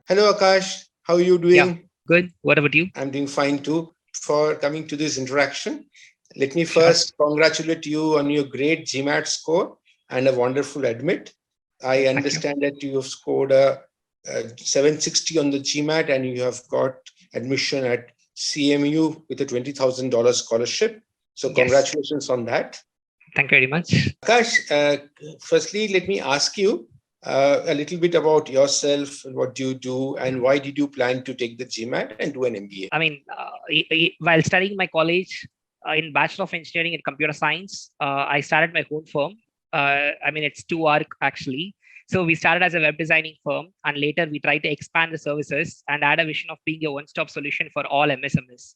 Hello, Akash. How are you Yeah, doing? good. What about you? I'm doing fine too. For coming to this interaction, let me Sure. first congratulate you on your great GMAT score and a wonderful admit. I Thank you. understand that you have scored a 760 on the GMAT and you have got admission at CMU with a $20,000 scholarship. So, Yes. congratulations on that. Thank you very much. Akash, firstly, let me ask you a little bit about yourself, what do you do, and why did you plan to take the GMAT and do an MBA? While studying my college in Bachelor of Engineering in Computer Science, I started my own firm. It's 2 arc actually. So we started as a web designing firm, and later we tried to expand the services and add a vision of being a one-stop solution for all MSMEs.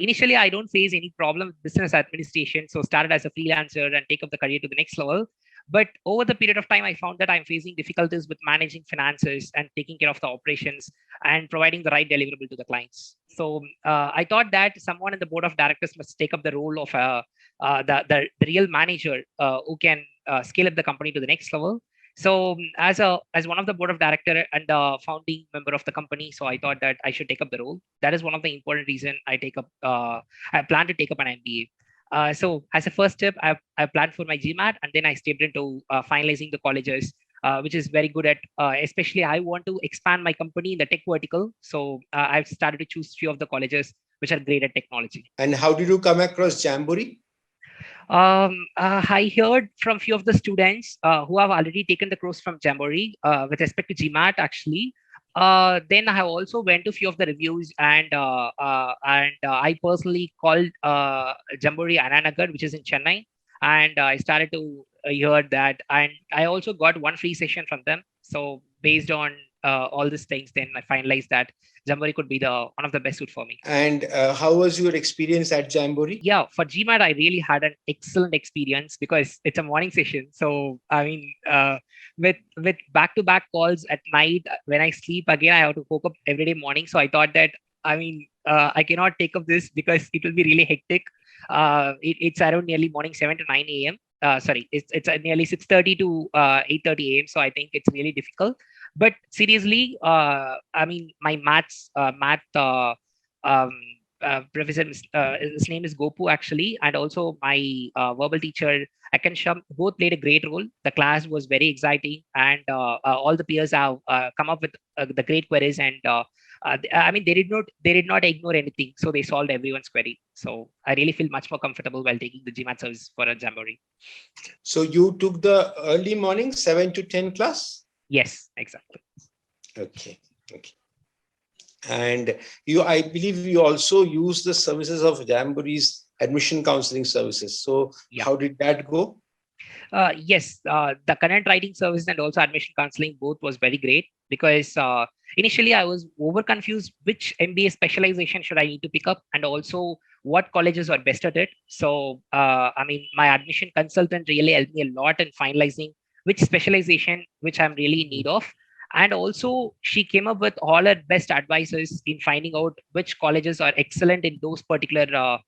Initially, I don't face any problem with business administration, so started as a freelancer and take up the career to the next level. But over the period of time, I found that I'm facing difficulties with managing finances and taking care of the operations and providing the right deliverable to the clients. So I thought that someone in the board of directors must take up the role of the real manager who can scale up the company to the next level. So as one of the board of director and the founding member of the company, so I thought that I should take up the role. That is one of the important reason I plan to take up an MBA. So as a first step, I planned for my GMAT, and then I stepped into finalizing the colleges, which is very good at, especially I want to expand my company in the tech vertical. So I've started to choose few of the colleges which are great at technology. And how did you come across Jamboree? I heard from few of the students who have already taken the course from Jamboree with respect to GMAT actually. Then I have also went to few of the reviews, and I personally called Jamboree Ananagar, which is in Chennai, and I started to hear that, and I also got one free session from them. So based on all these things, then I finalized that Jamboree could be the one of the best suit for me. And how was your experience at Jamboree? Yeah, for GMAT, I really had an excellent experience because it's a morning session. So with back-to-back calls at night, when I sleep again, I have to wake up every day morning. So I thought that I cannot take up this because it will be really hectic. It's around nearly morning 7 to 9 a.m. Sorry, it's nearly 6:30 to 8:30 a.m. So I think it's really difficult. But seriously, my math. Um, Professor, his name is Gopu actually, and also my verbal teacher Akansham both played a great role. The class was very exciting, and all the peers have come up with the great queries, and they did not ignore anything, so they solved everyone's query. So I really feel much more comfortable while taking the GMAT service for a Jamboree. So you took the early morning 7 to 10 class? Yes, exactly. Okay. And I believe you also use the services of Jamboree's admission counseling services. So Yeah. how did that go? Yes, the content writing service and also admission counseling both was very great because initially I was over confused which MBA specialization should I need to pick up, and also what colleges are best at it. So my admission consultant really helped me a lot in finalizing which specialization which I'm really in need of. And also she came up with all her best advices in finding out which colleges are excellent in those particular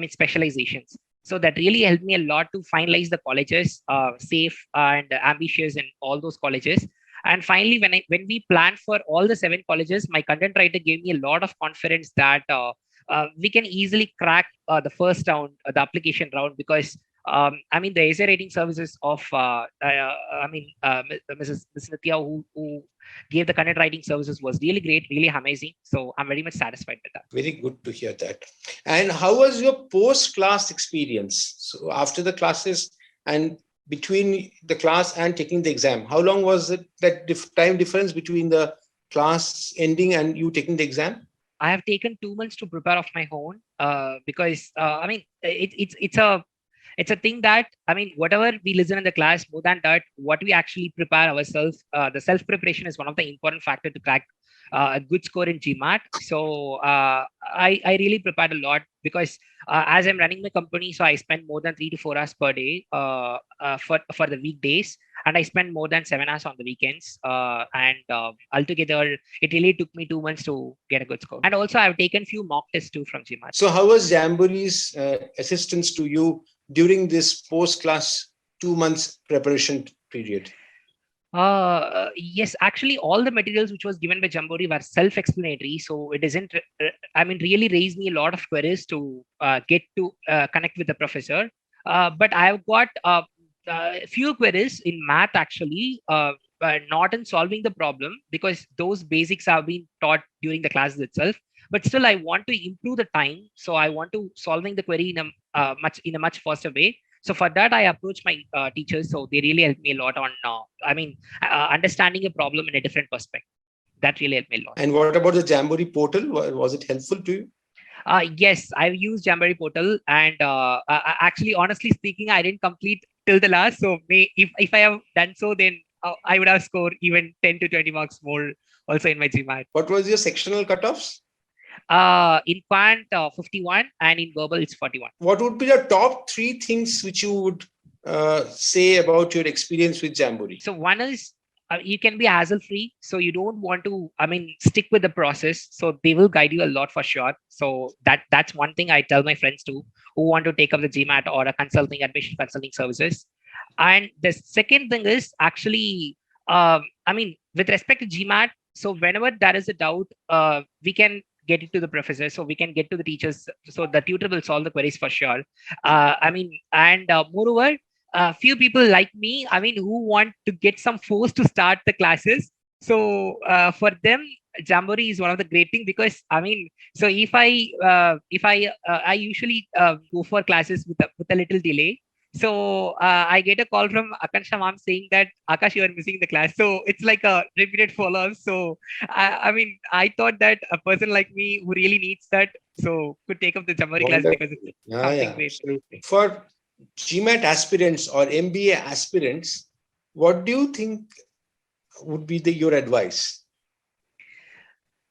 specializations. So that really helped me a lot to finalize the colleges safe and ambitious in all those colleges. And finally, when we planned for all the 7 colleges, my content writer gave me a lot of confidence that we can easily crack the first round, the application round, because the essay rating services of Mrs. Nitya, who gave the content writing services, was really great, really amazing. So I'm very much satisfied with that. Very good to hear that. And how was your post-class experience? So after the classes and between the class and taking the exam, how long was it, that time difference between the class ending and you taking the exam? I have taken 2 months to prepare of my own because it's a thing that whatever we listen in the class, more than that, what we actually prepare ourselves, the self preparation is one of the important factor to crack a good score in GMAT. So I really prepared a lot because as I'm running my company, so I spend more than 3 to 4 hours per day for the weekdays, and I spend more than 7 hours on the weekends. And altogether, it really took me 2 months to get a good score. And also, I've taken few mock tests too from GMAT. So how was Jamboree's assistance to you during this post-class 2 months preparation period? Yes, actually, all the materials which was given by Jamboree were self-explanatory, so it isn't. Really raised me a lot of queries to get to connect with the professor. But I've got a few queries in math actually, not in solving the problem because those basics have been taught during the classes itself. But still, I want to improve the time, so I want to solving the query in a much faster way. So for that, I approach my teachers. So they really helped me a lot on. Understanding a problem in a different perspective. That really helped me a lot. And what about the Jamboree portal? Was it helpful to you? Yes, I've used Jamboree portal, and actually, honestly speaking, I didn't complete till the last. So if I have done so, then I would have scored even 10 to 20 marks more also in my GMAT. What was your sectional cutoffs? In quant 51, and in verbal it's 41. What would be the top three things which you would say about your experience with Jamboree? So one is you can be hassle free, so you don't want to stick with the process, so they will guide you a lot for sure. So that's one thing I tell my friends too, who want to take up the GMAT or a consulting admission consulting services. And the second thing is actually with respect to GMAT, so whenever there is a doubt, we can get it to the professor, so we can get to the teachers, so the tutor will solve the queries for sure. Moreover, a few people like me, who want to get some force to start the classes. So for them, Jamboree is one of the great thing because so I usually go for classes with a little delay. So I get a call from Akansha mom saying that Akash, you are missing the class. So it's like a repeated follow-up. So I thought that a person like me who really needs that, so could take up the Jamboree class because it's something great. Absolutely. For GMAT aspirants or MBA aspirants, what do you think would be your advice?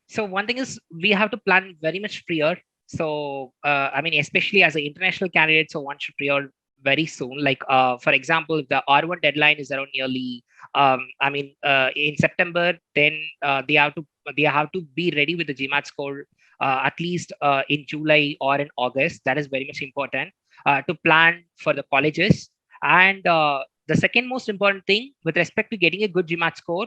So one thing is we have to plan very much prior. So especially as an international candidate, so one should prior very soon. Like for example, if the R1 deadline is around nearly in September, then they have to be ready with the GMAT score at least in July or in August. That is very much important to plan for the colleges. And the second most important thing with respect to getting a good GMAT score,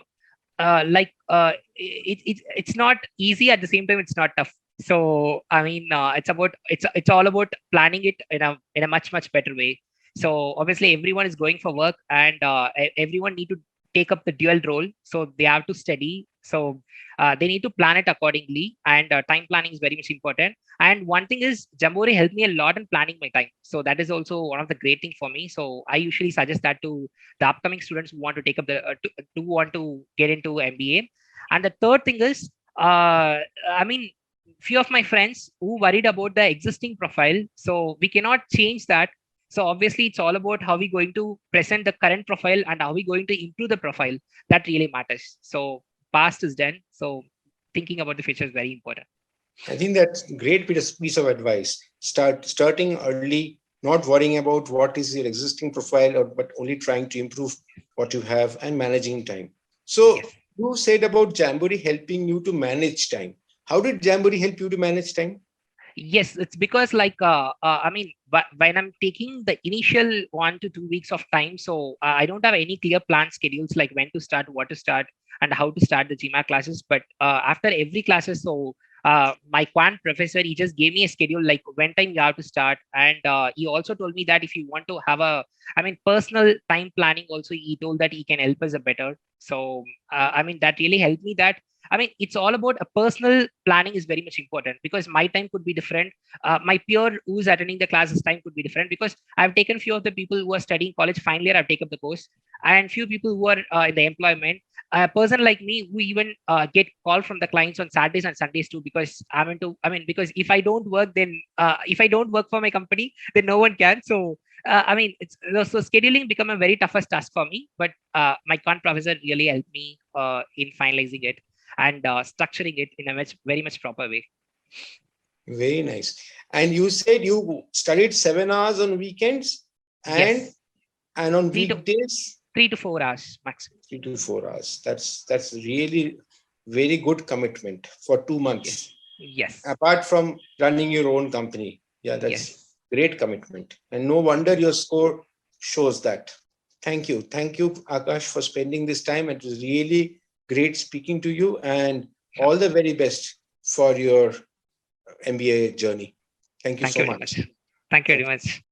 it's not easy, at the same time it's not tough. So it's all about planning it in a much better way. So obviously everyone is going for work, and everyone need to take up the dual role, so they have to study. So they need to plan it accordingly, and time planning is very much important. And one thing is Jamboree helped me a lot in planning my time, so that is also one of the great thing for me. So I usually suggest that to the upcoming students who want to take up the to want to get into MBA. And the third thing is few of my friends who worried about the existing profile, so we cannot change that. So obviously it's all about how we going to present the current profile and how we going to improve the profile. That really matters. So past is done, so thinking about the future is very important. I think that's great piece of advice. Starting early, not worrying about what is your existing profile, but only trying to improve what you have and managing time. So yes. You said about Jamboree helping you to manage time. How did Jamboree help you to manage time? Yes, it's because when I'm taking the initial 1 to 2 weeks of time, so I don't have any clear plan schedules like when to start, what to start, and how to start the GMAT classes. But after every classes, so my quant professor, he just gave me a schedule like when time you have to start, and he also told me that if you want to have personal time planning also, he told that he can help us a better. So that really helped me. That it's all about a personal planning is very much important, because my time could be different. My peer who's attending the classes time could be different, because I've taken few of the people who are studying college final year, I've taken the course, and few people who are in the employment. A person like me who even get call from the clients on Saturdays and Sundays too, because because if I don't work, then if I don't work for my company, then no one can. So so scheduling become a very toughest task for me, but my quant professor really helped me in finalizing it and structuring it in a very much proper way. Very nice. And you said you studied 7 hours on weekends and on weekdays 3 to 4 hours maximum. 3 to 4 hours. That's really very good commitment for 2 months. Yes. Apart from running your own company. Yeah, that's great commitment. And no wonder your score shows that. Thank you. Thank you, Akash, for spending this time. It was really great speaking to you, and Sure. all the very best for your MBA journey. Thank you Thank you so very much. much. Thank you very Thank you. much.